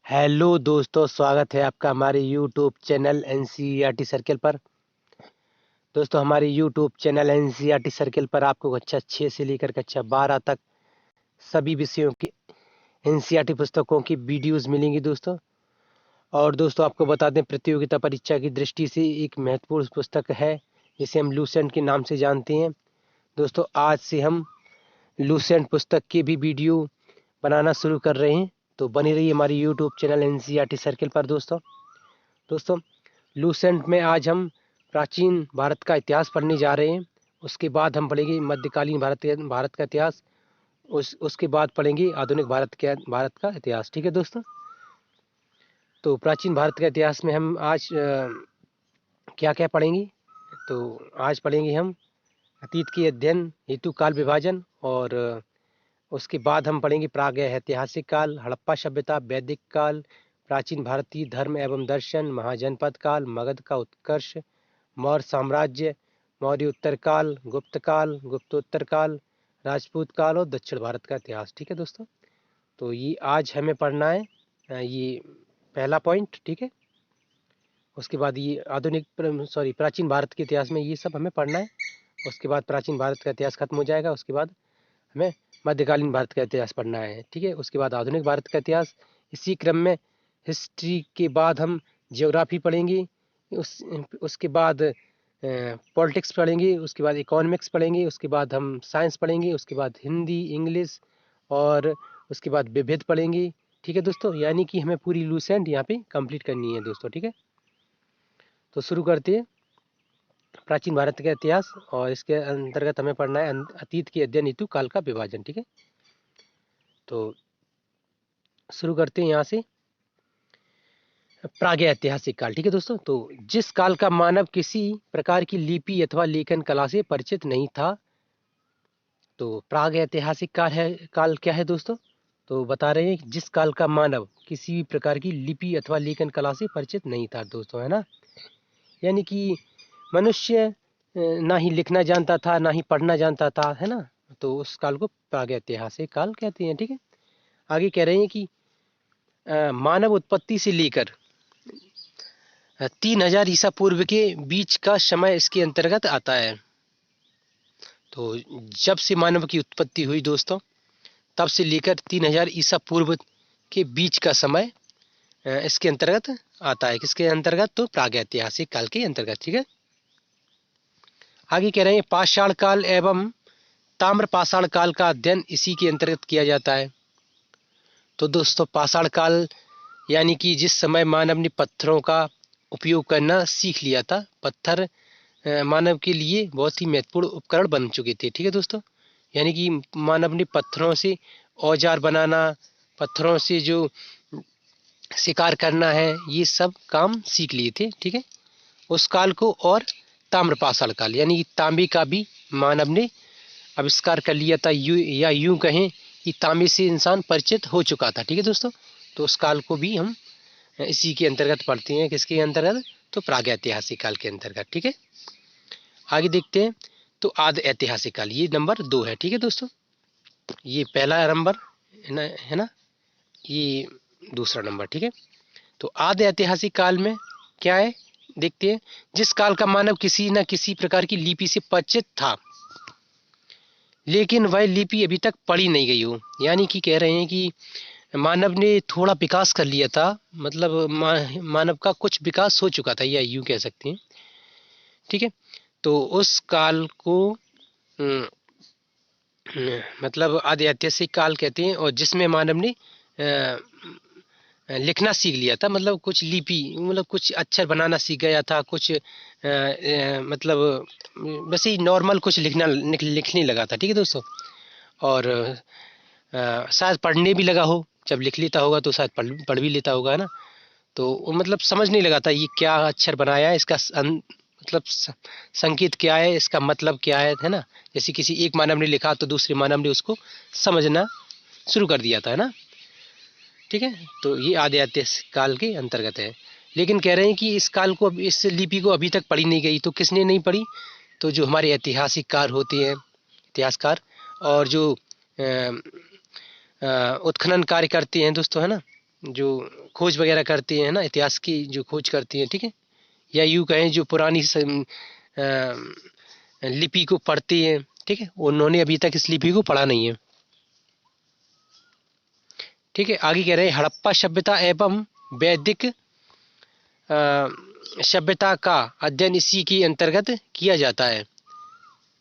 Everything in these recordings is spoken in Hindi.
हेलो दोस्तों, स्वागत है आपका हमारे यूट्यूब चैनल एनसीईआरटी सर्कल पर। दोस्तों, हमारे यूट्यूब चैनल एनसीईआरटी सर्कल पर आपको कक्षा 6 से लेकर कक्षा 12 तक सभी विषयों की एनसीईआरटी पुस्तकों की वीडियोस मिलेंगी दोस्तों। और दोस्तों, आपको बता दें, प्रतियोगिता परीक्षा की दृष्टि से एक महत्वपूर्ण पुस्तक है जिसे हम लूसेंट के नाम से जानते हैं। दोस्तों, आज से हम लूसेंट पुस्तक की भी वीडियो बनाना शुरू कर रहे हैं, तो बनी रही हमारी यूट्यूब चैनल एनसीईआरटी सर्कल पर। दोस्तों, लूसेंट में आज हम प्राचीन भारत का इतिहास पढ़ने जा रहे हैं। उसके बाद हम पढ़ेंगे मध्यकालीन भारत का इतिहास। उसके बाद पढ़ेंगे आधुनिक भारत का इतिहास। ठीक है दोस्तों। तो प्राचीन भारत के इतिहास में हम आज क्या क्या पढ़ेंगे, तो आज पढ़ेंगे हम अतीत के अध्ययन हेतु काल विभाजन, और उसके बाद हम पढ़ेंगे प्रागैतिहासिक काल, हड़प्पा सभ्यता, वैदिक काल, प्राचीन भारतीय धर्म एवं दर्शन, महाजनपद काल, मगध का उत्कर्ष, मौर्य साम्राज्य, मौर्य उत्तर काल, गुप्त काल, गुप्तोत्तर काल, राजपूत काल और दक्षिण भारत का इतिहास। ठीक है दोस्तों। तो ये आज हमें पढ़ना है, ये पहला पॉइंट। ठीक है। उसके बाद ये प्राचीन भारत के इतिहास में ये सब हमें पढ़ना है। उसके बाद प्राचीन भारत का इतिहास खत्म हो जाएगा। उसके बाद हमें मध्यकालीन भारत का इतिहास पढ़ना है। ठीक है। उसके बाद आधुनिक भारत का इतिहास। इसी क्रम में हिस्ट्री के बाद हम ज्योग्राफी पढ़ेंगे। उसके बाद पॉलिटिक्स पढ़ेंगे। उसके बाद इकोनॉमिक्स पढ़ेंगे। उसके बाद हम साइंस पढ़ेंगे। उसके बाद हिंदी, इंग्लिश, और उसके बाद विविध पढ़ेंगे। ठीक है दोस्तों। यानी कि हमें पूरी लूसेंट यहाँ पे कंप्लीट करनी है दोस्तों। ठीक है। तो शुरू करते हैं प्राचीन भारत का इतिहास, और इसके अंतर्गत हमें पढ़ना है अतीत के अध्ययन हेतु काल का विभाजन। ठीक है। तो शुरू करते हैं यहाँ से प्रागैतिहासिक काल। ठीक है दोस्तों। तो जिस काल का मानव किसी प्रकार की लिपि अथवा लेखन कला से परिचित नहीं था, तो प्रागैतिहासिक काल क्या है दोस्तों? तो बता रहे हैं कि जिस काल का मानव किसी भी प्रकार की लिपि अथवा लेखन कला से परिचित नहीं था दोस्तों, है ना। यानी कि मनुष्य ना ही लिखना जानता था, ना ही पढ़ना जानता था, है ना। तो उस काल को प्रागैतिहासिक काल कहते हैं। ठीक है। आगे कह रहे हैं कि मानव उत्पत्ति से लेकर 3000 ईसा पूर्व के बीच का समय इसके अंतर्गत आता है। तो जब से मानव की उत्पत्ति हुई दोस्तों, तब से लेकर 3000 ईसा पूर्व के बीच का समय इसके अंतर्गत आता है। किसके अंतर्गत? तो प्रागैतिहासिक काल के अंतर्गत। ठीक है। आगे कह रहे हैं पाषाण काल एवं ताम्र पाषाण काल का अध्ययन इसी के अंतर्गत किया जाता है। तो दोस्तों, पाषाण काल यानी कि जिस समय मानव ने पत्थरों का उपयोग करना सीख लिया था। पत्थर मानव के लिए बहुत ही महत्वपूर्ण उपकरण बन चुके थे। ठीक है दोस्तों। यानी कि मानव ने पत्थरों से औजार बनाना, पत्थरों से जो शिकार करना है, ये सब काम सीख लिए थे। ठीक है। उस काल को और ताम्रपाषाण काल यानी कि तांबे का भी मानव ने आविष्कार कर लिया था, यूं कहें कि तांबे से इंसान परिचित हो चुका था। ठीक है दोस्तों। तो उस काल को भी हम इसी के अंतर्गत पढ़ते हैं। किसके अंतर्गत? तो प्रागैतिहासिक काल के अंतर्गत। ठीक है। आगे देखते हैं। तो आदि ऐतिहासिक काल, ये नंबर 2 है। ठीक है दोस्तों। ये पहला नंबर है ना, ये दूसरा नंबर। ठीक है। तो आदि ऐतिहासिक काल में क्या है, देखते हैं। जिस काल का मानव किसी न किसी प्रकार की लिपि से परिचित था, लेकिन वह लिपि अभी तक पढ़ी नहीं गई हो। यानी कि कह रहे हैं कि मानव ने थोड़ा विकास कर लिया था, मतलब मानव का कुछ विकास हो चुका था, या यूं कह सकते हैं। ठीक है। तो उस काल को मतलब आदि ऐतिहासिक काल कहते हैं, और जिसमें मानव ने लिखना सीख लिया था, मतलब कुछ लिपि, मतलब कुछ अक्षर बनाना सीख गया था, कुछ मतलब वैसे ही नॉर्मल कुछ लिखने लगा था। ठीक है दोस्तों। और शायद पढ़ने भी लगा हो। जब लिख लेता होगा तो शायद पढ़ भी लेता होगा, है ना। तो मतलब समझ नहीं लगा था ये क्या अक्षर बनाया है, इसका मतलब संकेत क्या है, इसका मतलब क्या है ना। जैसे किसी एक मानव ने लिखा तो दूसरे मानव ने उसको समझना शुरू कर दिया था, है ना। ठीक है। तो ये आदि ऐतिहासिक काल के अंतर्गत है। लेकिन कह रहे हैं कि इस काल को, इस लिपि को अभी तक पढ़ी नहीं गई। तो किसने नहीं पढ़ी? तो जो हमारे ऐतिहासिक कार होते हैं, इतिहासकार, और जो उत्खनन कार्य करते हैं दोस्तों, है ना, जो खोज वगैरह करती हैं ना, इतिहास की जो खोज करती हैं, ठीक है, या यूँ कहें जो पुरानी लिपि को पढ़ती हैं, ठीक है, उन्होंने अभी तक इस लिपि को पढ़ा नहीं है। ठीक है, आगे कह रहे हैं हड़प्पा सभ्यता एवं वैदिक सभ्यता का अध्ययन इसी के अंतर्गत किया जाता है।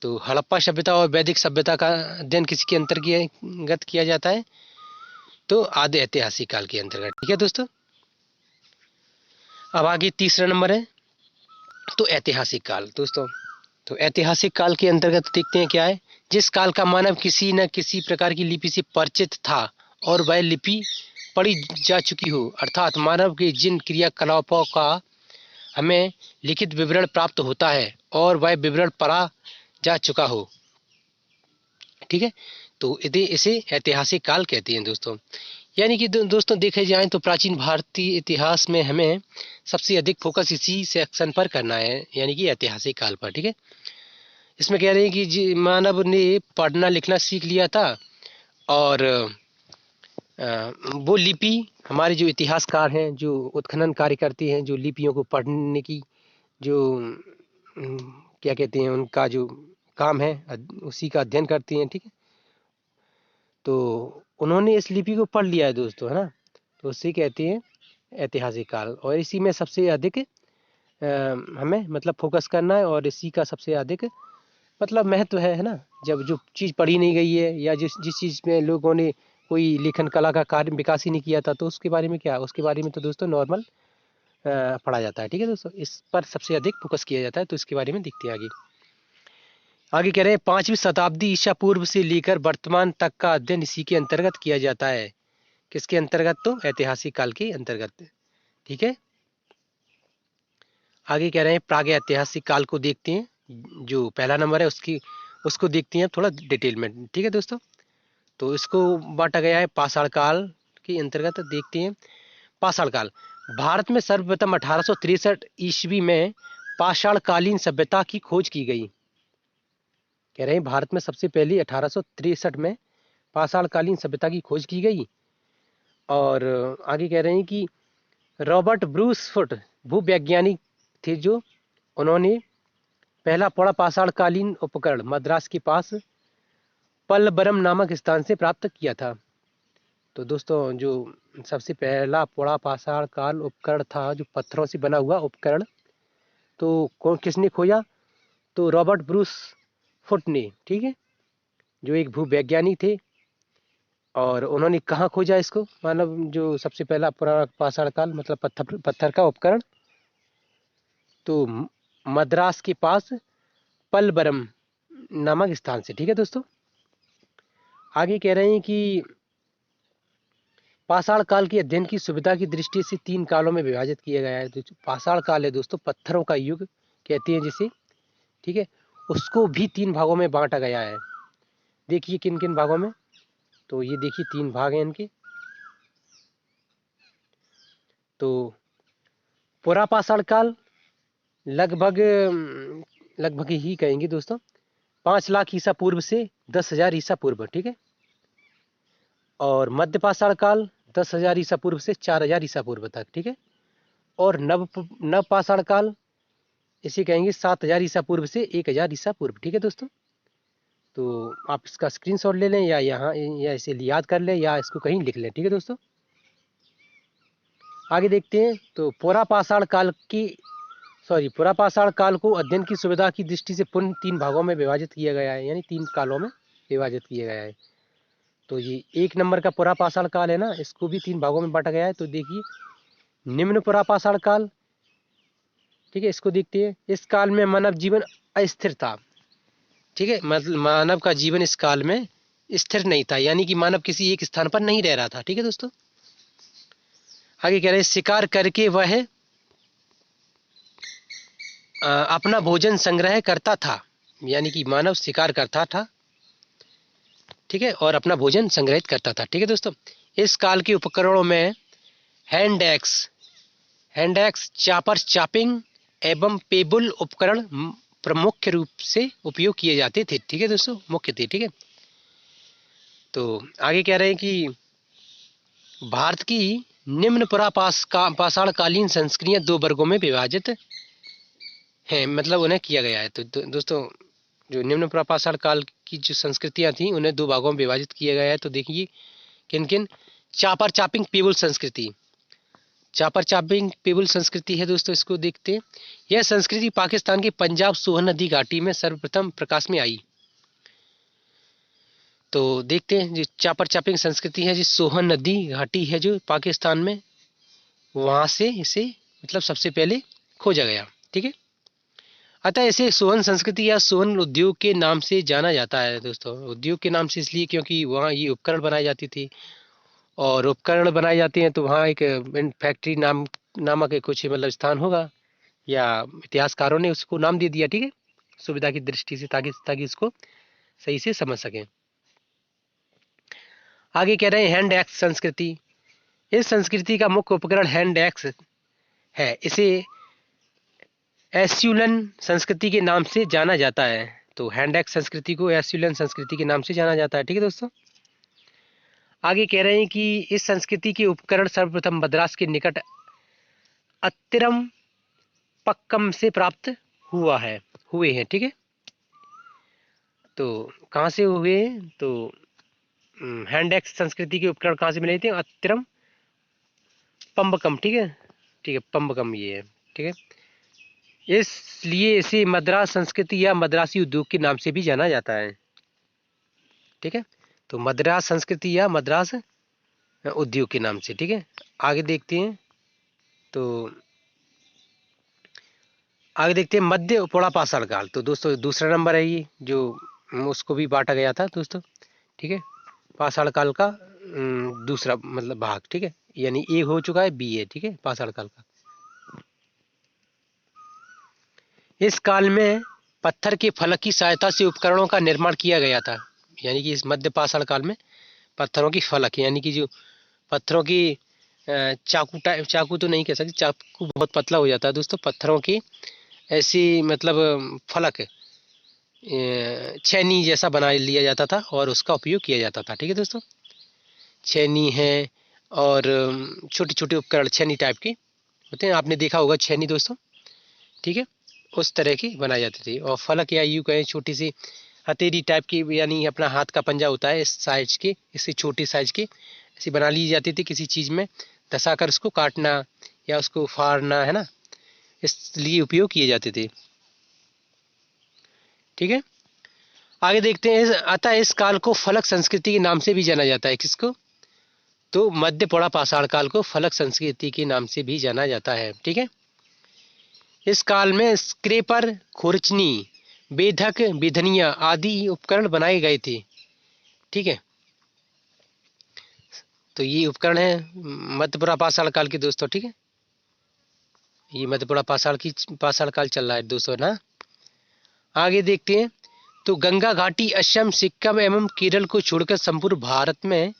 तो हड़प्पा सभ्यता और वैदिक सभ्यता का अध्ययन किसी के अंतर्गत किया जाता है? तो आदि ऐतिहासिक काल के अंतर्गत। ठीक है दोस्तों, अब आगे तीसरा नंबर है तो ऐतिहासिक काल। दोस्तों तो ऐतिहासिक काल के अंतर्गत देखते हैं क्या है, जिस काल का मानव किसी न किसी प्रकार की लिपि से परिचित था और वह लिपि पढ़ी जा चुकी हो, अर्थात मानव के जिन क्रियाकलापों का हमें लिखित विवरण प्राप्त होता है और वह विवरण पढ़ा जा चुका हो। ठीक है, तो इसे ऐतिहासिक काल कहते हैं दोस्तों। यानी कि दोस्तों देखे जाएं तो प्राचीन भारतीय इतिहास में हमें सबसे अधिक फोकस इसी सेक्शन पर करना है, यानी कि ऐतिहासिक काल पर। ठीक है, इसमें कह रहे हैं कि मानव ने पढ़ना लिखना सीख लिया था और वो लिपि हमारे जो इतिहासकार हैं, जो उत्खनन कार्य करते हैं, जो लिपियों को पढ़ने की जो क्या कहते हैं उनका जो काम है, उसी का अध्ययन करते हैं। ठीक है, तो उन्होंने इस लिपि को पढ़ लिया है दोस्तों, है ना, तो उसे कहते हैं ऐतिहासिक काल। और इसी में सबसे अधिक हमें मतलब फोकस करना है और इसी का सबसे अधिक मतलब महत्व है ना। जब जो चीज़ पढ़ी नहीं गई है या जिस जिस चीज़ में लोगों ने कोई लेखन कला का कार्य विकास ही नहीं किया था, तो उसके बारे में क्या, उसके बारे में तो दोस्तों नॉर्मल पढ़ा जाता है। ठीक है दोस्तों, इस पर सबसे अधिक फोकस किया जाता है, तो इसके बारे में देखते हैं आगे। आगे कह रहे हैं 5वीं शताब्दी ईसा पूर्व से लेकर वर्तमान तक का अध्ययन इसी के अंतर्गत किया जाता है। किसके अंतर्गत? तो ऐतिहासिक काल के अंतर्गत। ठीक है, आगे कह रहे हैं प्राग ऐतिहासिक काल को देखते हैं, जो पहला नंबर है उसको देखते हैं थोड़ा डिटेल में। ठीक है दोस्तों, तो इसको बांटा गया है पाषाण काल के अंतर्गत। देखते हैं पाषाण काल। भारत में सर्वप्रथम 1863 ईस्वी में पाषाणकालीन सभ्यता की खोज की गई। कह रहे हैं भारत में सबसे पहले 1863 में पाषाणकालीन सभ्यता की खोज की गई। और आगे कह रहे हैं कि रॉबर्ट ब्रूस फुट भूवैज्ञानिक थे, जो उन्होंने पहला पड़ा पाषाणकालीन उपकरण मद्रास के पास पल्लबरम नामक स्थान से प्राप्त किया था। तो दोस्तों जो सबसे पहला पोड़ा पाषाण काल उपकरण था, जो पत्थरों से बना हुआ उपकरण, तो कौन किसने खोजा? तो रॉबर्ट ब्रूस फुट ने। ठीक है, जो एक भूवैज्ञानिक थे, और उन्होंने कहाँ खोजा इसको, मतलब जो सबसे पहला पुराना पाषाण काल मतलब पत्थर का उपकरण, तो मद्रास के पास पल्लबरम नामक स्थान से। ठीक है दोस्तों, आगे कह रहे हैं कि पाषाण काल के अध्ययन की सुविधा की दृष्टि से 3 कालों में विभाजित किया गया है। तो जो पाषाण काल है दोस्तों, पत्थरों का युग कहते हैं जिसे, ठीक है, उसको भी 3 भागों में बांटा गया है। देखिए किन किन भागों में, तो ये देखिए 3 भाग हैं इनके। तो पुरा पाषाण काल लगभग लगभग ही कहेंगे दोस्तों 5 लाख ईसा पूर्व से 10,000 ईसा पूर्व। ठीक है, और मध्य पाषाण काल 10,000 ईसा पूर्व से 4,000 ईसा पूर्व तक। ठीक है, और नव पाषाण काल इसे कहेंगे 7,000 ईसा पूर्व से 1,000 ईसा पूर्व। ठीक है दोस्तों, तो आप इसका स्क्रीनशॉट ले लें या यहाँ या इसे याद कर लें या इसको कहीं लिख लें। ठीक है दोस्तों, आगे देखते हैं। तो पुरा पाषाण काल को अध्ययन की सुविधा की दृष्टि से पुनः 3 भागों में विभाजित किया गया है, यानी 3 कालों में विभाजित किया गया है। तो ये 1 नंबर का पुरा पाषाण काल है ना, इसको भी 3 भागों में बांटा गया है। तो देखिए निम्न पुरा पाषाण काल, ठीक है, इसको देखते हैं। इस काल में मानव जीवन अस्थिर था। ठीक है, मतलब मानव का जीवन इस काल में स्थिर नहीं था, यानी कि मानव किसी एक स्थान पर नहीं रह रहा था। ठीक है दोस्तों, आगे कह रहे हैं शिकार करके वह अपना भोजन संग्रह करता था, यानी कि मानव शिकार करता था। ठीक है, और अपना भोजन संग्रहित करता था। ठीक है दोस्तों, इस काल के उपकरणों में हैंड एक्स चापर चॉपिंग एवं पेबुल उपकरण प्रमुख रूप से उपयोग किए जाते थे। ठीक है दोस्तों, मुख्य थे। ठीक है, तो आगे कह रहे हैं कि भारत की निम्न पाषाण कालीन संस्कृतियां 2 वर्गों में विभाजित हैं, मतलब उन्हें किया गया है। तो दोस्तों जो निम्न पाषाण काल की जो संस्कृतियां थी उन्हें 2 भागों में विभाजित किया गया है। तो देखिए किन किन। चापर चापिंग पेबुल संस्कृति, चापर चापिंग पेबुल संस्कृति है दोस्तों, इसको देखते हैं। यह संस्कृति पाकिस्तान के पंजाब सोहन नदी घाटी में सर्वप्रथम प्रकाश में आई। तो देखते हैं जो चापर चापिंग संस्कृति है, जो सोहन नदी घाटी है जो पाकिस्तान में, वहां से इसे मतलब सबसे पहले खोजा गया। ठीक है, अतः इसे सोहन संस्कृति या सोहन उद्योग के नाम से जाना जाता है दोस्तों। उद्योग के नाम से इसलिए क्योंकि वहाँ ये उपकरण बनाई जाती थी, और उपकरण बनाए जाते हैं तो वहाँ एक फैक्ट्री नामक एक कुछ मतलब स्थान होगा, या इतिहासकारों ने उसको नाम दे दिया। ठीक है, सुविधा की दृष्टि से, ताकि इसको सही से समझ सकें। आगे कह रहे हैं हैंड एक्स संस्कृति। इस संस्कृति का मुख्य उपकरण हैंड एक्स है। इसे एस्यूलन संस्कृति के नाम से जाना जाता है। तो हैंड एक्स संस्कृति को एस्यूलन संस्कृति के नाम से जाना जाता है। ठीक है दोस्तों, आगे कह रहे हैं कि इस संस्कृति के उपकरण सर्वप्रथम मद्रास के निकट अत्तिरम पक्कम से प्राप्त हुए हैं। ठीक है, तो कहाँ से हुए? तो हैंड एक्स संस्कृति के उपकरण कहाँ से मिले थे? अत्तिरम पंबकम। ठीक है, ठीक है, पंबकम ये है। ठीक है, इसलिए इसे मद्रास संस्कृति या मद्रासी उद्योग के नाम से भी जाना जाता है। ठीक है, तो मद्रास संस्कृति या मद्रास उद्योग के नाम से। ठीक है, आगे देखते हैं। तो आगे देखते हैं मध्य उपड़ा पाषाण काल। तो दोस्तों दूसरा नंबर है ये, जो उसको भी बांटा गया था दोस्तों। ठीक है, पाषाण काल का दूसरा मतलब भाग। ठीक है, यानी ए हो चुका है, बी है। ठीक है, पाषाण काल का। इस काल में पत्थर के फलक की सहायता से उपकरणों का निर्माण किया गया था। यानी कि इस मध्य पाषाण काल में पत्थरों की फलक, यानी कि जो पत्थरों की चाकू तो नहीं कह सकते, चाकू बहुत पतला हो जाता है दोस्तों। पत्थरों की ऐसी मतलब फलक छेनी जैसा बना लिया जाता था और उसका उपयोग किया जाता था। ठीक है दोस्तों, छेनी है और छोटे छोटे उपकरण छेनी टाइप के होते हैं, आपने देखा होगा छेनी दोस्तों। ठीक है, उस तरह की बनाई जाती थी। और फलक या यूं कहें छोटी सी हथेली टाइप की, यानी अपना हाथ का पंजा होता है इस साइज के, इससे छोटी साइज की ऐसी बना ली जाती थी। किसी चीज में धंसाकर उसको काटना या उसको फाड़ना, है ना, इसलिए उपयोग किए जाते थे। ठीक है, आगे देखते हैं। अतः इस काल को फलक संस्कृति के नाम से भी जाना जाता है। किसको? तो मध्य पोड़ा पाषाण काल को फलक संस्कृति के नाम से भी जाना जाता है। ठीक है, इस काल में स्क्रेपर, खुरचनी, बेधक, बिधनिया आदि उपकरण बनाए गए थे। ठीक है, तो ये उपकरण है मध्यपुरा पाषाण काल के दोस्तों। ठीक है, ये मध्यपुरा पाषाण काल चल रहा है दोस्तों ना। आगे देखते हैं। तो गंगा घाटी, असम, सिक्किम एवं केरल को छोड़कर संपूर्ण भारत में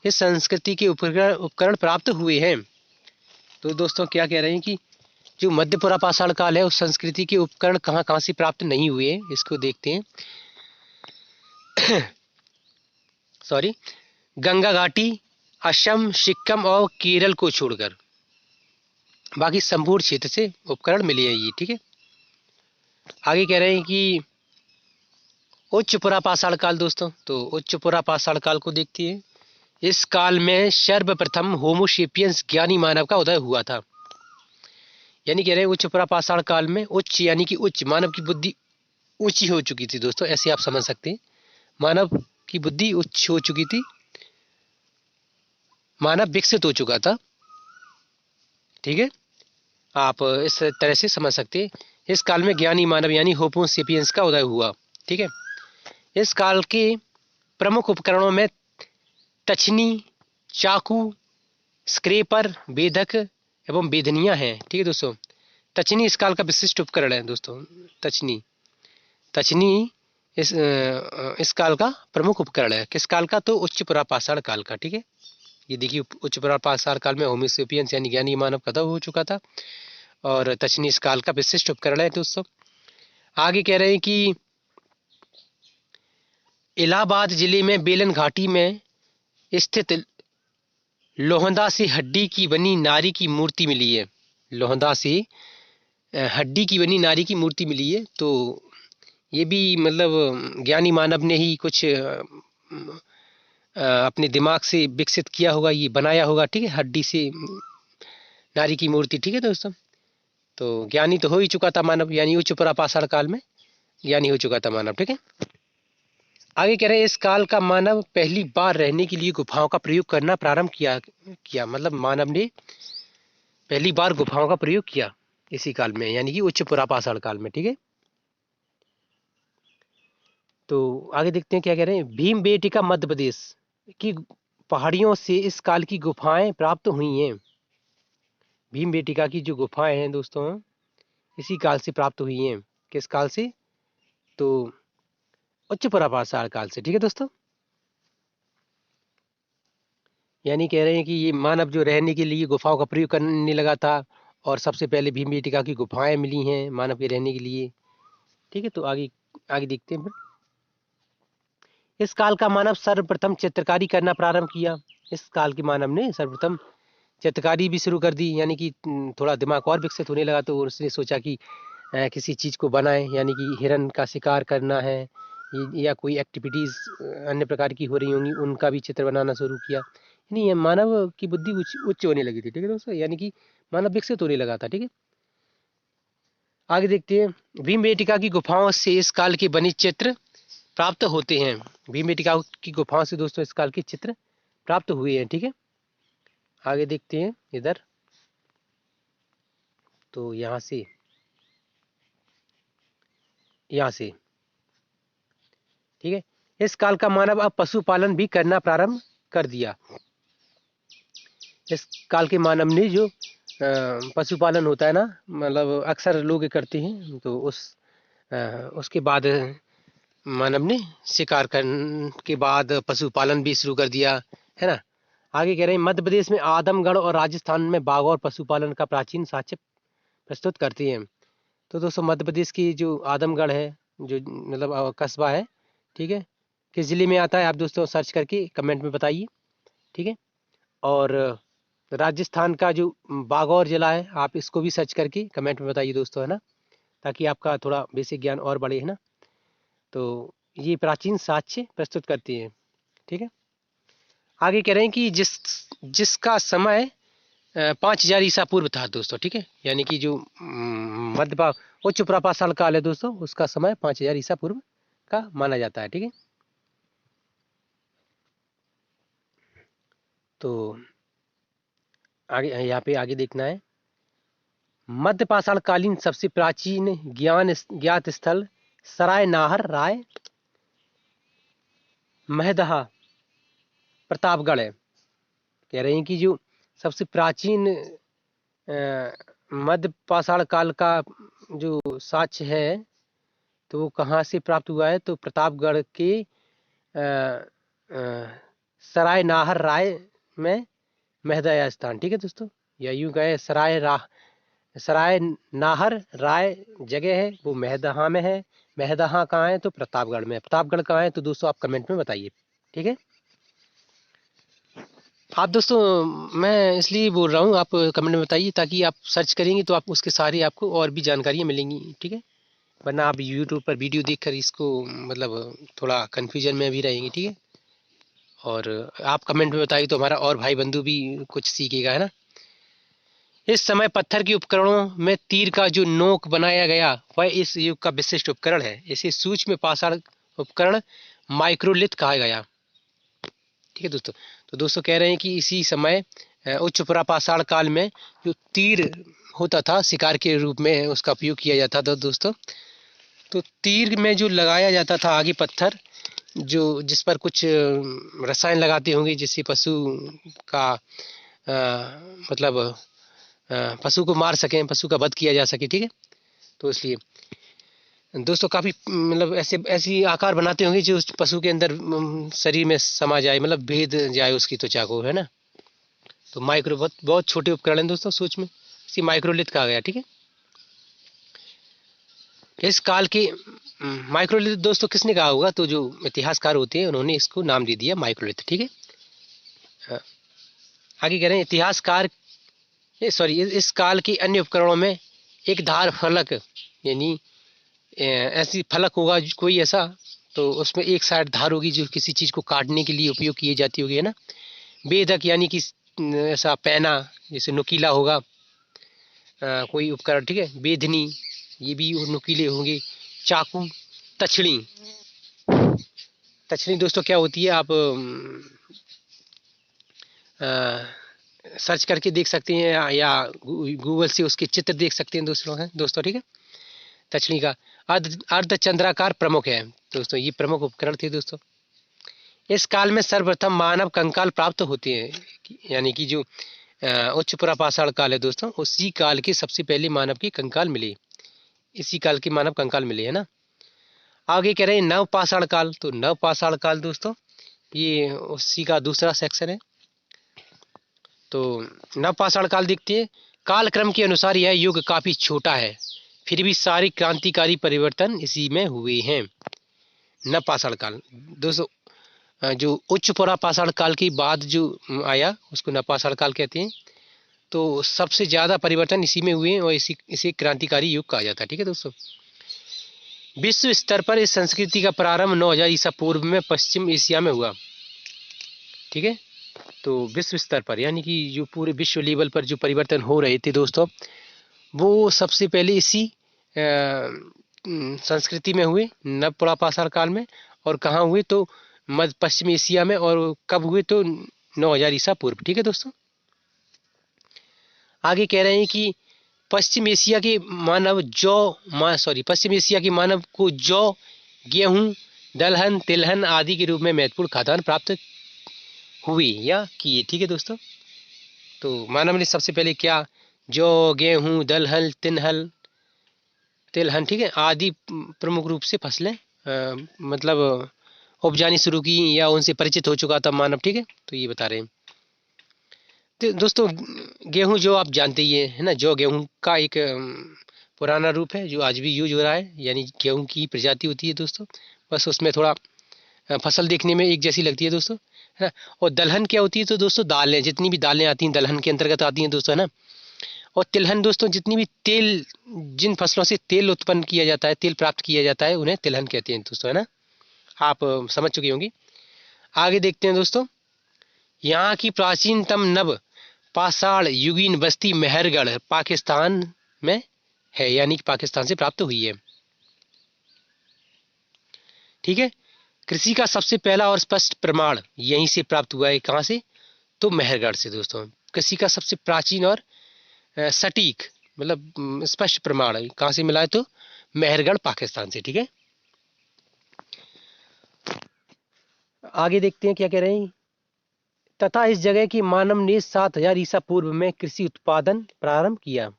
इस संस्कृति के उपकरण प्राप्त हुए हैं। तो दोस्तों क्या कह रहे हैं कि जो मध्यपुरा पाषाण काल है उस संस्कृति के उपकरण कहाँ कहाँ से प्राप्त नहीं हुए, इसको देखते हैं। सॉरी, गंगा घाटी, असम, सिक्किम और केरल को छोड़कर बाकी संपूर्ण क्षेत्र से उपकरण मिले हैं ये। ठीक है, आगे कह रहे हैं कि उच्च पुरा पाषाण काल दोस्तों। तो उच्च पुरा पाषाण काल को देखते हैं। इस काल में सर्वप्रथम होमोसेपियंस ज्ञानी मानव का उदय हुआ था। यानी कह रहे हैं उच्च पुरा पाषाण काल में उच्च यानी कि उच्च मानव की बुद्धि ऊंची हो चुकी थी दोस्तों, ऐसे आप समझ सकते हैं। मानव की बुद्धि उच्च हो चुकी थी, मानव विकसित हो चुका था। ठीक है, आप इस तरह से समझ सकते हैं। इस काल में ज्ञानी मानव यानी होमो सेपियंस का उदय हुआ। ठीक है, इस काल के प्रमुख उपकरणों में तछनी, चाकू, स्क्रेपर, बेधक एवं बेधनिया हैं। ठीक है दोस्तों, तछनी इस काल का विशिष्ट उपकरण है दोस्तों। तछनी तछनी इस काल का प्रमुख उपकरण है। किस काल का? तो उच्च पुरा पाषाण काल का। ठीक है, ये देखिए उच्च पुरा पाषाण काल में होमोसेपियंस यानी ज्ञानी मानव खत्म हो चुका था और तछनी इस काल का विशिष्ट उपकरण है दोस्तों। आगे कह रहे हैं कि इलाहाबाद जिले में बेलन घाटी में स्थित लोहंदा से हड्डी की बनी नारी की मूर्ति मिली है। लोहंदा से हड्डी की बनी नारी की मूर्ति मिली है। तो ये भी मतलब ज्ञानी मानव ने ही कुछ अपने दिमाग से विकसित किया होगा, ये बनाया होगा, ठीक है, हड्डी से नारी की मूर्ति, ठीक है दोस्तों। तो ज्ञानी तो हो ही चुका था मानव, यानी उच्च पाषाण काल में ज्ञानी हो चुका था मानव, ठीक है। आगे कह रहे हैं इस काल का मानव पहली बार रहने के लिए गुफाओं का प्रयोग करना प्रारंभ किया मतलब मानव ने पहली बार गुफाओं का प्रयोग किया इसी काल में, यानी कि उच्च पुरापाषाण काल में, ठीक है। तो आगे देखते हैं क्या कह रहे हैं। भीमबेटका मध्य प्रदेश की पहाड़ियों से इस काल की गुफाएं प्राप्त हुई हैं। भीमबेटका की जो गुफाएं हैं दोस्तों, इसी काल से प्राप्त हुई हैं। किस काल से? तो उच्च पुरापाषाण काल से, ठीक है दोस्तों। यानी कह रहे हैं कि ये मानव जो रहने के लिए गुफाओं का प्रयोग करने लगा था, और सबसे पहले भीमबेटका की गुफाएं मिली हैं मानव के रहने के लिए, ठीक है। तो आगे आगे देखते हैं फिर। इस काल का मानव सर्वप्रथम चित्रकारी करना प्रारंभ किया। इस काल के मानव ने सर्वप्रथम चित्रकारी भी शुरू कर दी, यानी कि थोड़ा दिमाग और विकसित होने लगा, तो उसने सोचा कि किसी चीज़ को बनाए, यानी कि हिरन का शिकार करना है या कोई एक्टिविटीज़ अन्य प्रकार की हो रही होंगी, उनका भी चित्र बनाना शुरू किया। यानी ये मानव की बुद्धि उच्च होने लगी थी, ठीक है दोस्तों, यानी कि मानव विकसित होने लगा था, ठीक है। आगे देखते हैं। भीमबेटका की गुफाओं से इस काल के बने चित्र प्राप्त होते हैं। भीमबेटका की गुफाओं से दोस्तों इस काल के चित्र प्राप्त हुए हैं, ठीक है। आगे देखते हैं इधर। तो यहाँ से ठीक है। इस काल का मानव अब पशुपालन भी करना प्रारंभ कर दिया। इस काल के मानव ने जो पशुपालन होता है ना, मतलब अक्सर लोग करते हैं, तो उसके बाद मानव ने शिकार करने के बाद पशुपालन भी शुरू कर दिया, है ना। आगे कह रहे हैं मध्य प्रदेश में आदमगढ़ और राजस्थान में बाघ और पशुपालन का प्राचीन साक्ष्य प्रस्तुत करते हैं। तो दोस्तों मध्य प्रदेश की जो आदमगढ़ है, जो मतलब कस्बा है, ठीक है, किस जिले में आता है आप दोस्तों सर्च करके कमेंट में बताइए, ठीक है। और राजस्थान का जो बागौर जिला है, आप इसको भी सर्च करके कमेंट में बताइए दोस्तों, है ना, ताकि आपका थोड़ा बेसिक ज्ञान और बढ़े, है ना। तो ये प्राचीन साक्ष्य प्रस्तुत करती हैं, ठीक है। आगे कह रहे हैं कि जिसका समय 5000 ईसा पूर्व था दोस्तों, ठीक है, यानी कि जो मध्य उच्च प्रापाषाण काल है दोस्तों, उसका समय 5000 ईसा पूर्व का माना जाता है, ठीक है। तो आगे यहाँ पे आगे देखना है। मध्य पाषाण कालीन सबसे प्राचीन ज्ञात स्थल सराय नाहर राय महदहा प्रतापगढ़ है। कह रहे हैं कि जो सबसे प्राचीन मध्य पाषाण काल का जो साक्ष्य है, तो वो कहाँ से प्राप्त हुआ है? तो प्रतापगढ़ के सराय नाहर राय में महदया स्थान, ठीक है दोस्तों, या यूं कहे सराय नाहर राय जगह है, वो महदहा में है। महदहा कहाँ है? तो प्रतापगढ़ में। प्रतापगढ़ कहाँ है? तो दोस्तों आप कमेंट में बताइए, ठीक है। आप दोस्तों मैं इसलिए बोल रहा हूँ, आप कमेंट में बताइए, ताकि आप सर्च करेंगे तो आप उसके सारे आपको और भी जानकारियाँ मिलेंगी, ठीक है। वरना आप यूट्यूब पर वीडियो देखकर इसको मतलब थोड़ा कन्फ्यूजन में भी रहेंगे, ठीक है। और आप कमेंट में बताइए तो हमारा और भाई बंधु भी कुछ सीखेगा, है ना। इस समय पत्थर के उपकरणों में तीर का जो नोक बनाया गया वह इस युग का विशिष्ट उपकरण है। इसे सूक्ष्म पाषाण उपकरण माइक्रोलिथ कहा गया, ठीक है दोस्तों। तो दोस्तों कह रहे हैं कि इसी समय उच्च पुरापाषाण काल में जो तीर होता था शिकार के रूप में उसका उपयोग किया जाता था दोस्तों। तो तीर में जो लगाया जाता था आगे पत्थर, जो जिस पर कुछ रसायन लगाते होंगे जिससे पशु का मतलब पशु को मार सकें, पशु का वध किया जा सके, ठीक है। तो इसलिए दोस्तों काफ़ी मतलब ऐसी आकार बनाते होंगे जो उस पशु के अंदर शरीर में समा जाए, मतलब भेद जाए उसकी त्वचा को, है ना। तो माइक्रो बहुत छोटे उपकरण हैं दोस्तों, सोच में इसी माइक्रोलिथ कहा गया, ठीक है। इस काल के माइक्रोलिथ दोस्तों किसने कहा होगा? तो जो इतिहासकार होते हैं उन्होंने इसको नाम दे दिया माइक्रोलिथ, ठीक है। आगे कह रहे हैं इतिहासकार इस काल के अन्य उपकरणों में एक धार फलक यानी ऐसी फलक होगा कोई ऐसा, तो उसमें एक साइड धार होगी जो किसी चीज़ को काटने के लिए उपयोग की जाती होगी, है ना। बेधक यानी कि ऐसा पैना जैसे नुकीला होगा कोई उपकरण, ठीक है। बेधनी ये भी नुकीले होंगे। चाकू, तछड़ी। तछड़ी दोस्तों क्या होती है, आप सर्च करके देख सकते हैं या गूगल से उसके चित्र देख सकते हैं दोस्तों, ठीक है। तछड़ी का अर्धचंद्राकार प्रमुख है दोस्तों, ये प्रमुख उपकरण थे दोस्तों। इस काल में सर्वप्रथम मानव कंकाल प्राप्त होते हैं, यानी कि जो उच्च पुरापाषाण काल है दोस्तों, उसी काल के सबसे पहले मानव के कंकाल मिले, इसी काल के मानव कंकाल मिले, है ना। आगे कह रहे हैं नवपाषाण काल। तो नवपाषाण काल दोस्तों ये उसी का दूसरा सेक्शन है। तो नवपाषाण काल देखते हैं। कालक्रम के अनुसार यह युग काफी छोटा है, फिर भी सारे क्रांतिकारी परिवर्तन इसी में हुए हैं। नवपाषाण काल दोस्तों जो उच्च पुरापाषाण काल के बाद जो आया उसको नवपाषाण काल कहते हैं। तो सबसे ज़्यादा परिवर्तन इसी में हुए हैं और इसे क्रांतिकारी युग कहा जाता है, ठीक है दोस्तों। विश्व स्तर पर इस संस्कृति का प्रारंभ 9000 ईसा पूर्व में पश्चिम एशिया में हुआ, ठीक है। तो विश्व स्तर पर यानी कि जो पूरे विश्व लेवल पर जो परिवर्तन हो रहे थे दोस्तों, वो सबसे पहले इसी संस्कृति में हुए नव पुरापाषाण काल में। और कहाँ हुए तो मध्य पश्चिम एशिया में। और कब हुए तो 9000 ईसा पूर्व, ठीक है दोस्तों। आगे कह रहे हैं कि पश्चिम एशिया के मानव को जौ, गेहूं, दलहन, तिलहन आदि के रूप में महत्वपूर्ण खाद्यान्न प्राप्त हुए या किए, ठीक है दोस्तों। तो मानव ने सबसे पहले क्या, जौ, गेहूं, दलहन, तिलहन, ठीक है, आदि प्रमुख रूप से फसलें मतलब उपजानी शुरू की या उनसे परिचित हो चुका था मानव, ठीक है। तो ये बता रहे हैं। तो दोस्तों गेहूं जो आप जानते ही है ना, जौ गेहूं का एक पुराना रूप है जो आज भी यूज हो रहा है, यानी गेहूं की प्रजाति होती है दोस्तों, बस उसमें थोड़ा फसल देखने में एक जैसी लगती है दोस्तों, है ना। और दलहन क्या होती है तो दोस्तों दालें, जितनी भी दालें आती हैं दलहन के अंतर्गत आती हैं दोस्तों, है ना। और तिलहन दोस्तों जितनी भी तेल, जिन फसलों से तेल उत्पन्न किया जाता है, तेल प्राप्त किया जाता है, उन्हें तिलहन कहते हैं दोस्तों, है ना। आप समझ चुकी होंगी। आगे देखते हैं दोस्तों। यहाँ की प्राचीनतम नव पाषाण युगीन बस्ती मेहरगढ़ पाकिस्तान में है, यानी कि पाकिस्तान से प्राप्त हुई है, ठीक है। कृषि का सबसे पहला और स्पष्ट प्रमाण यहीं से प्राप्त हुआ है, कहाँ से तो मेहरगढ़ से दोस्तों। कृषि का सबसे प्राचीन और सटीक मतलब स्पष्ट प्रमाण कहाँ से मिला है तो मेहरगढ़ पाकिस्तान से, ठीक है। आगे देखते हैं क्या कह रहे हैं। तथा इस जगह की मानव ने 7000 ईसा पूर्व में कृषि उत्पादन प्रारंभ किया।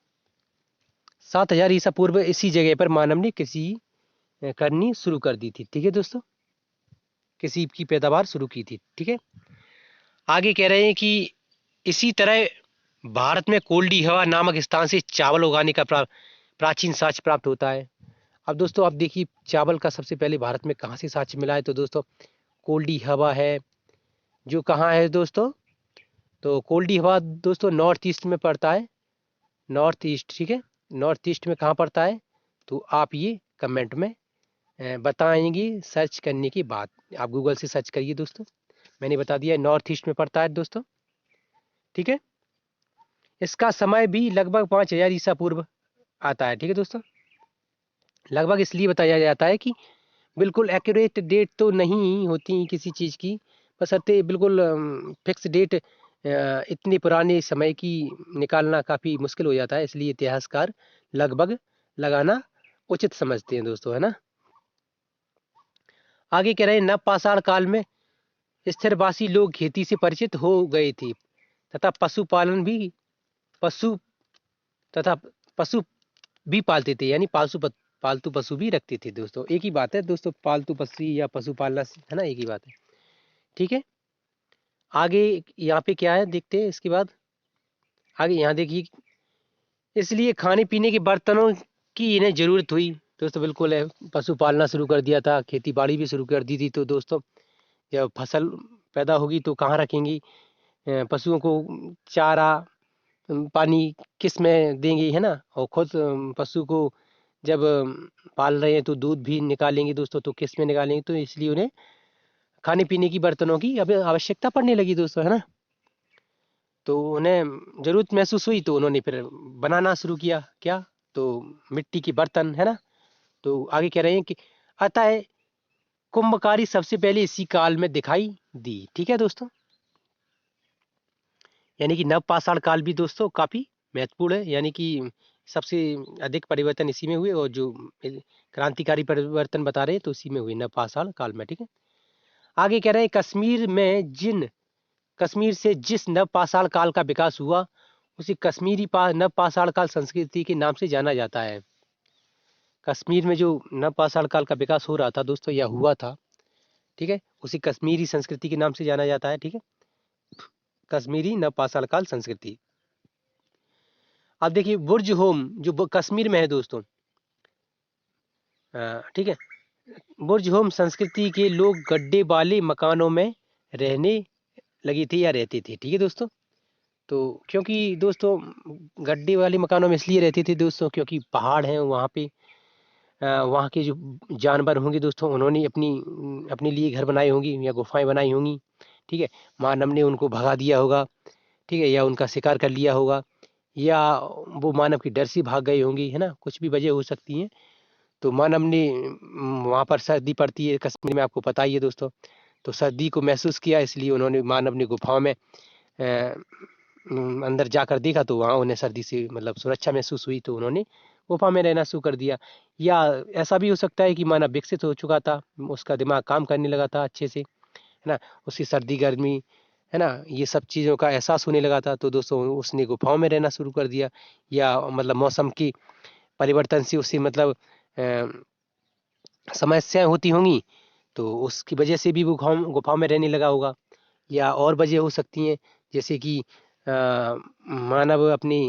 7000 ईसा पूर्व इसी जगह पर मानव ने कृषि करनी शुरू कर दी थी, ठीक है दोस्तों, कृषि की पैदावार शुरू की थी, ठीक है। आगे कह रहे हैं कि इसी तरह भारत में कोल्डी हवा नामक स्थान से चावल उगाने का प्राचीन साक्ष्य प्राप्त होता है। अब दोस्तों आप देखिए चावल का सबसे पहले भारत में कहाँ से साक्ष्य मिला है तो दोस्तों कोल्डी हवा है, जो कहाँ है दोस्तों तो कोल्डी हवा दोस्तों नॉर्थ ईस्ट में पड़ता है, नॉर्थ ईस्ट, ठीक है। नॉर्थ ईस्ट में कहाँ पड़ता है तो आप ये कमेंट में बताएंगे सर्च करने के बाद, आप गूगल से सर्च करिए दोस्तों, मैंने बता दिया नॉर्थ ईस्ट में पड़ता है दोस्तों, ठीक है। इसका समय भी लगभग 5000 ईसा पूर्व आता है, ठीक है दोस्तों। लगभग इसलिए बताया जाता है कि बिल्कुल एक्यूरेट डेट तो नहीं होती किसी चीज़ की, बशर्ते बिल्कुल फिक्स डेट इतने पुराने समय की निकालना काफ़ी मुश्किल हो जाता है, इसलिए इतिहासकार लगभग लगाना उचित समझते हैं दोस्तों, है ना। आगे कह रहे हैं नवपाषाण काल में स्थिरवासी लोग खेती से परिचित हो गए थे तथा पशुपालन भी पशु तथा पशु भी पालते थे, यानी पालतू पशु भी रखते थे दोस्तों। एक ही बात है दोस्तों, पालतू पशु या पशु पालना, है ना, एक ही बात है, ठीक है। आगे यहाँ पे क्या है देखते हैं इसके बाद। आगे यहाँ देखिए, इसलिए खाने पीने के बर्तनों की इन्हें जरूरत हुई दोस्तों, बिल्कुल है। पशु पालना शुरू कर दिया था, खेती बाड़ी भी शुरू कर दी थी, तो दोस्तों जब फसल पैदा होगी तो कहाँ रखेंगी, पशुओं को चारा पानी किस में देंगे, है ना। और खुद पशु को जब पाल रहे हैं तो दूध भी निकालेंगे दोस्तों, तो किस में निकालेंगे, तो इसलिए उन्हें खाने पीने की बर्तनों की अब आवश्यकता पड़ने लगी दोस्तों, है ना। तो उन्हें जरूरत महसूस हुई तो उन्होंने फिर बनाना शुरू किया, क्या, तो मिट्टी की बर्तन, है ना। तो आगे कह रहे हैं कि अतः कुंभकारी सबसे पहले इसी काल में दिखाई दी। ठीक है दोस्तों, यानी कि नवपाषाण काल भी दोस्तों काफी महत्वपूर्ण है, यानी कि सबसे अधिक परिवर्तन इसी में हुए, और जो क्रांतिकारी परिवर्तन बता रहे हैं तो इसी में हुए नवपाषाण काल में। ठीक है, आगे कह रहे हैं कश्मीर से जिस नवपाषाण काल का विकास हुआ उसे कश्मीरी नवपाषाण काल संस्कृति के नाम से जाना जाता है। कश्मीर में जो नवपाषाण काल का विकास हो रहा था दोस्तों, या हुआ था, ठीक है, उसे कश्मीरी संस्कृति के नाम से जाना जाता है। ठीक है, कश्मीरी नवपाषाण काल संस्कृति। अब देखिए बुर्ज होम जो कश्मीर में है दोस्तों, ठीक है, बुर्ज होम संस्कृति के लोग गड्ढे वाले मकानों में रहने लगी थी या रहते थे। ठीक है दोस्तों, तो क्योंकि दोस्तों गड्ढे वाले मकानों में इसलिए रहते थे दोस्तों क्योंकि पहाड़ हैं वहाँ पे, वहाँ के जो जानवर होंगे दोस्तों उन्होंने अपने लिए घर बनाए होंगी या गुफाएं बनाई होंगी। ठीक है, मानव ने उनको भगा दिया होगा, ठीक है, या उनका शिकार कर लिया होगा, या वो मानव की डर से भाग गए होंगी, है ना, कुछ भी वजह हो सकती है। तो मानव ने वहाँ पर सर्दी पड़ती है कश्मीर में, आपको पता ही है दोस्तों, तो सर्दी को महसूस किया, इसलिए मानव ने गुफाओं में अंदर जाकर देखा तो वहाँ उन्हें सर्दी से मतलब सुरक्षा महसूस हुई, तो उन्होंने गुफा में रहना शुरू कर दिया। या ऐसा भी हो सकता है कि मानव विकसित हो चुका था, उसका दिमाग काम करने लगा था अच्छे से, है ना, उसकी सर्दी गर्मी, है ना, ये सब चीज़ों का एहसास होने लगा था, तो दोस्तों उसने गुफाओं में रहना शुरू कर दिया। या मतलब मौसम की परिवर्तन से उसे मतलब समस्याएं होती होंगी, तो उसकी वजह से भी वो गुफाओं में रहने लगा होगा। या और वजह हो सकती हैं, जैसे कि मानव अपनी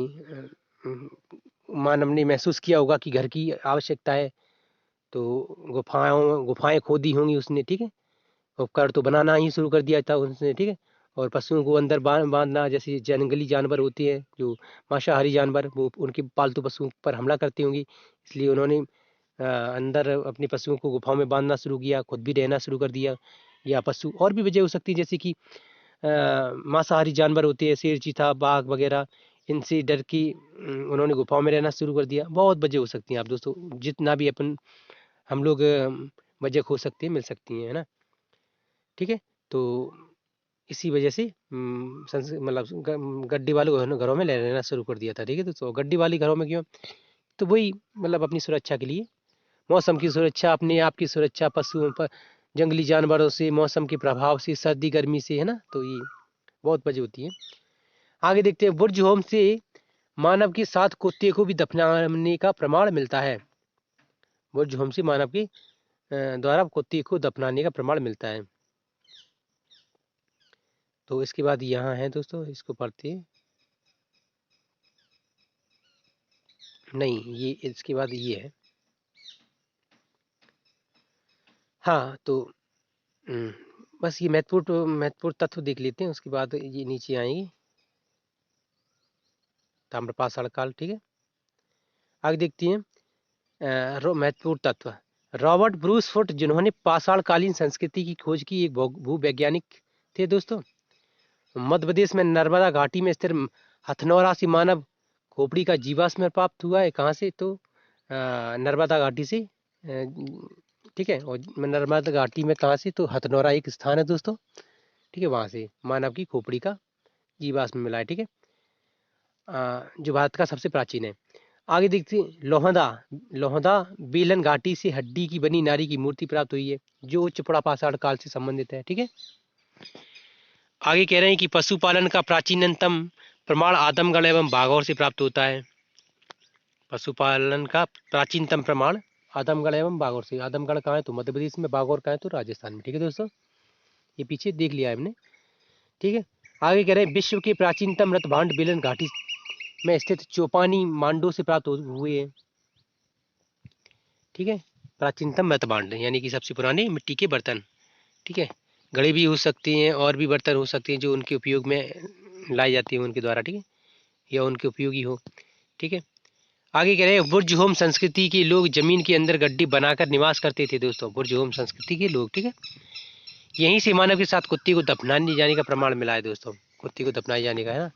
मानव ने महसूस किया होगा कि घर की आवश्यकता है, तो गुफाएं खोदी होंगी उसने। ठीक है, उपकर तो बनाना ही शुरू कर दिया था उसने। ठीक है, और पशुओं को अंदर बांधना, जैसे जंगली जानवर होते हैं जो मांसाहारी जानवर, वो उनके पालतू पशुओं पर हमला करती होंगी, इसलिए उन्होंने अंदर अपने पशुओं को गुफाओं में बांधना शुरू किया, खुद भी रहना शुरू कर दिया। या पशु और भी वजह हो सकती है, जैसे कि मांसाहारी जानवर होते हैं, शेर चीता बाघ वगैरह, इनसे डर की उन्होंने गुफाओं में रहना शुरू कर दिया। बहुत वजह हो सकती हैं आप दोस्तों, जितना भी हम लोग वजह खो सकते हैं, मिल सकती हैं, है ना। ठीक है, तो इसी वजह से मतलब गड्डी वाले घरों में रहना शुरू कर दिया था। ठीक है दोस्तों, गड्डी वाली घरों में क्यों, तो वही मतलब अपनी सुरक्षा के लिए, मौसम की सुरक्षा, अपने आप की सुरक्षा, पशुओं पर, जंगली जानवरों से, मौसम के प्रभाव से, सर्दी गर्मी से, है ना, तो ये बहुत वजह होती है। आगे देखते हैं, बुर्ज होम से मानव के साथ कुत्ते को भी दफनाने का प्रमाण मिलता है। बुर्ज होम से मानव के द्वारा कुत्ते को दफनाने का प्रमाण मिलता है। तो इसके बाद यहाँ है दोस्तों, इसको पढ़ते हैं, नहीं ये इसके बाद ये है, हाँ, तो बस ये महत्वपूर्ण तत्व देख लेते हैं, उसके बाद ये नीचे आएंगे, ताम्रपाषाण काल। ठीक है, आगे देखते हैं महत्वपूर्ण तत्व। रॉबर्ट ब्रूस फुट, जिन्होंने पाषाणकालीन संस्कृति की खोज की, एक भूवैज्ञानिक थे दोस्तों। मध्य प्रदेश में नर्मदा घाटी में स्थित हथनौरा से मानव खोपड़ी का जीवाश्म प्राप्त हुआ है। कहाँ से, तो नर्मदा घाटी से, ठीक है, और नर्मदा घाटी में कहाँ से, तो हथनौरा एक स्थान है दोस्तों, ठीक है, वहाँ से मानव की खोपड़ी का जीवाश्म मिला है। ठीक है, जो भारत का सबसे प्राचीन है। आगे देखते हैं, लोहंदा लोहंदा बेलन घाटी से हड्डी की बनी नारी की मूर्ति प्राप्त हुई है, जो उच्च पाषाण काल से संबंधित है। ठीक है, आगे कह रहे हैं कि पशुपालन का प्राचीनतम प्रमाण आदमगढ़ एवं बागौर से प्राप्त होता है। पशुपालन का प्राचीनतम प्रमाण आदमगढ़ एवं बागौर से। आदमगढ़ कहाँ है, तो मध्य प्रदेश में, बागौर कहाँ है, तो राजस्थान में। ठीक है दोस्तों, ये पीछे देख लिया है हमने। ठीक है, आगे कह रहे हैं, विश्व के प्राचीनतम रत्भांड बेलन घाटी में स्थित चौपानी मांडो से प्राप्त हुए हैं। ठीक है, प्राचीनतम मृतभांड यानी कि सबसे पुराने मिट्टी के बर्तन। ठीक है, घड़ी भी हो सकती हैं और भी बर्तन हो सकते हैं जो उनके उपयोग में लाई जाती है उनके द्वारा, ठीक है, या उनके उपयोगी हो, ठीक है। आगे कह रहे हैं बुर्ज होम संस्कृति के लोग जमीन के अंदर गड्ढे बनाकर निवास करते थे दोस्तों, बुर्ज होम संस्कृति के लोग, ठीक है। यहीं से मानव के साथ कुत्ते को दफनाने जाने का प्रमाण मिला है दोस्तों, कुत्ते को दफनाए जाने का, है ना।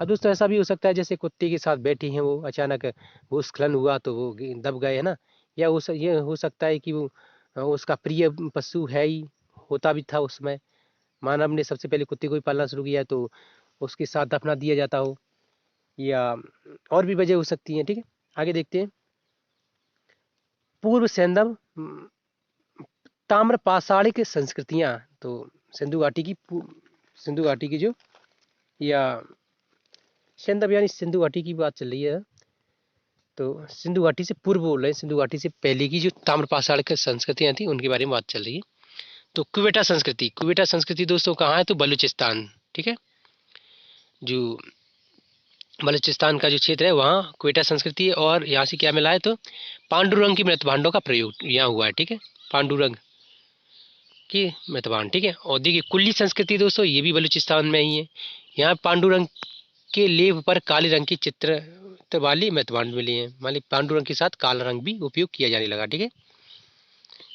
अब दोस्तों ऐसा भी हो सकता है जैसे कुत्ते के साथ बैठी हैं वो, अचानक भूस्खलन हुआ तो वो दब गए, है ना। या ये हो सकता है कि वो उसका प्रिय पशु है ही, होता भी था उस समय, मानव ने सबसे पहले कुत्ते को ही पालना शुरू किया तो उसके साथ दफना दिया जाता हो, या और भी वजह हो सकती हैं, ठीक है। आगे देखते हैं। पूर्व सैंधव ताम्र पाषाणिक संस्कृतियां, तो सिंधु घाटी की जो, या सैंधव यानी सिंधु घाटी की बात चल रही है, तो सिंधु घाटी से पूर्व बोल रहे हैं, सिंधु घाटी से पहले की जो ताम्र पाषाणिक संस्कृतियां थी उनके बारे में बात चल रही है। तो कुवेटा संस्कृति दोस्तों कहाँ है, तो बलूचिस्तान, ठीक है। जो बलूचिस्तान का जो क्षेत्र है वहाँ क्वेटा संस्कृति है, और यहाँ से क्या मिला है, तो पांडुरंग की मृतभांडों का प्रयोग यहाँ हुआ है, ठीक है, पांडुरंग की मृतभांड, ठीक है। और देखिए कुल्ली संस्कृति दोस्तों, ये भी बलूचिस्तान में ही है। यहाँ पांडुरंग के लेव पर काले रंग की चित्र वाली मृतभांड मिली है, मान पांडुरंग के साथ काला रंग भी उपयोग किया जाने लगा, ठीक है।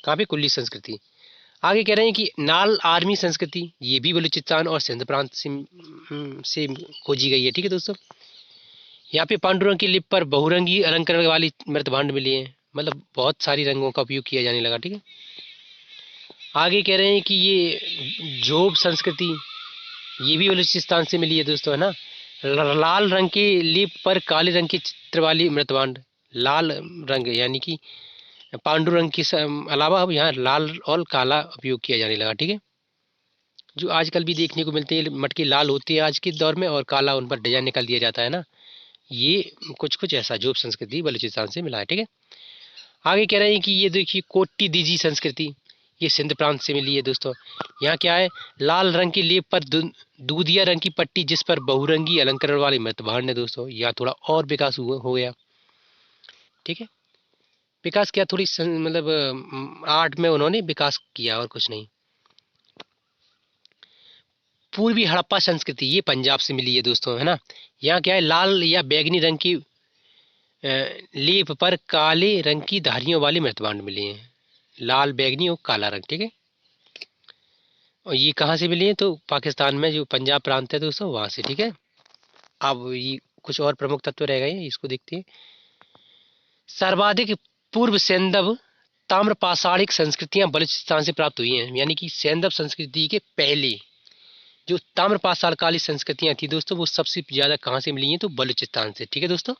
कहाँ पे, कुल्ली संस्कृति। आगे कह रहे हैं कि नाल आर्मी संस्कृति, ये भी बलूचिस्तान और सिंध प्रांत से खोजी गई है, ठीक है दोस्तों। यहाँ पे पांडुरंग की लिप पर बहुरंगी अलंकरण वाली मृतभांड मिली है, मतलब बहुत सारी रंगों का उपयोग किया जाने लगा, ठीक है। आगे कह रहे हैं कि ये जोब संस्कृति, ये भी बलूचिस्तान से मिली है दोस्तों, है ना। लाल रंग के लिप पर काले रंग के चित्र वाली मृतभांड, लाल रंग यानी कि पांडुरंग के अलावा अब यहाँ लाल और काला उपयोग किया जाने लगा, ठीक है। जो आजकल भी देखने को मिलते हैं, मटके लाल होती है आज के दौर में और काला उन पर डिजाइन निकाल दिया जाता है ना, ये कुछ ऐसा जोब संस्कृति बलूचिस्तान से मिला है, ठीक है। आगे कह रहे हैं कि ये देखिए कोट्टी दीजी संस्कृति, ये सिंध प्रांत से मिली है दोस्तों। यहाँ क्या है, लाल रंग की लेप पर दूधिया रंग की पट्टी जिस पर बहुरंगी अलंकरण वाले मृतभांड है दोस्तों, यहाँ थोड़ा और विकास हो गया, ठीक है। विकास किया थोड़ी मतलब आर्ट में उन्होंने विकास किया और कुछ नहीं। पूर्वी हड़प्पा संस्कृति, ये पंजाब से मिली है दोस्तों, है ना। यहाँ क्या है, लाल या बैगनी रंग की लेप पर काले रंग की धारियों वाले मृतभांड मिले हैं, लाल बैगनी और काला रंग, ठीक है। और ये कहाँ से मिली है, तो पाकिस्तान में जो पंजाब प्रांत है दोस्तों वहाँ से, ठीक है। अब ये कुछ और प्रमुख तत्व रह गए हैं, इसको देखते हैं। सर्वाधिक पूर्व सैंधव ताम्र पाषाणिक संस्कृतियां बलूचिस्तान से प्राप्त हुई हैं, यानी कि सैंधव संस्कृति के पहले जो ताम्र पाषाण काली संस्कृतियां थी दोस्तों वो सबसे ज्यादा कहाँ से मिली हैं, तो बलूचिस्तान से, ठीक है दोस्तों।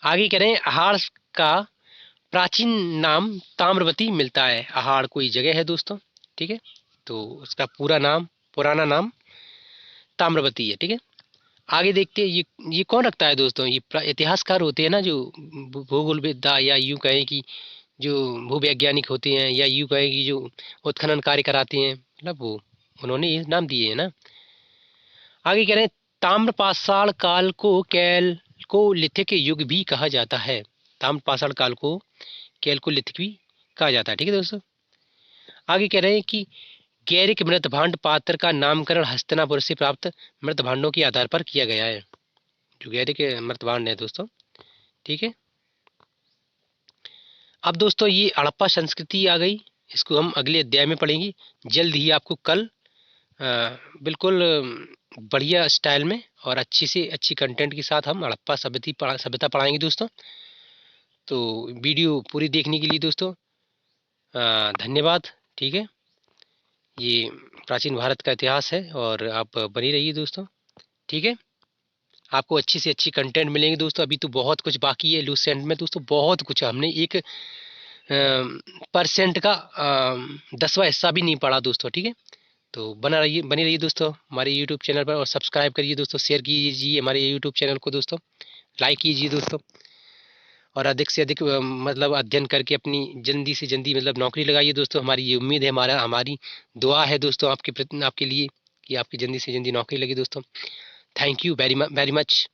आगे कह रहे हैं अहाड़ का प्राचीन नाम ताम्रवती मिलता है, अहाड़ कोई जगह है दोस्तों, ठीक है, तो उसका पुराना नाम ताम्रवती है, ठीक है। आगे देखते हैं ये कौन रखता है दोस्तों, ये इतिहासकार होते हैं ना, जो भूगोल विद्या या यूं कहें कि जो भूवैज्ञानिक होते हैं, या यूं कहें कि जो उत्खनन कार्य कराते हैं, मतलब वो उन्होंने ये नाम दिए हैं ना। आगे कह रहे हैं ताम्र पाषाण काल को कैल्कोलिथिक युग भी कहा जाता है, ताम्र पाषाण काल को कैल्कोलिथिक भी कहा जाता है, ठीक है दोस्तों। आगे कह रहे हैं कि गैरिक मृतभांड पात्र का नामकरण हस्तिनापुर से प्राप्त मृतभांडों के आधार पर किया गया है, जो गैरिक मृतभांड है दोस्तों, ठीक है। अब दोस्तों ये हड़प्पा संस्कृति आ गई, इसको हम अगले अध्याय में पढ़ेंगे जल्द ही, आपको कल बिल्कुल बढ़िया स्टाइल में और अच्छी से अच्छी कंटेंट के साथ हम हड़प्पा सभ्यता पढ़ाएंगे दोस्तों। तो वीडियो पूरी देखने के लिए दोस्तों धन्यवाद, ठीक है। ये प्राचीन भारत का इतिहास है और आप बनी रहिए दोस्तों, ठीक है। आपको अच्छी से अच्छी कंटेंट मिलेंगे दोस्तों, अभी तो बहुत कुछ बाकी है लूसेंट में दोस्तों, बहुत कुछ हमने एक परसेंट का 10वां हिस्सा भी नहीं पढ़ा दोस्तों, ठीक है। तो बनी रहिए दोस्तों हमारे यूट्यूब चैनल पर, और सब्सक्राइब करिए दोस्तों, शेयर कीजिए हमारे यूट्यूब चैनल को दोस्तों, लाइक कीजिए दोस्तों, और अधिक से अधिक मतलब अध्ययन करके अपनी जल्दी से जल्दी मतलब नौकरी लगाइए दोस्तों। हमारी ये उम्मीद है, हमारी दुआ है दोस्तों आपके लिए कि आपकी जल्दी से जल्दी नौकरी लगे दोस्तों। Thank you very much.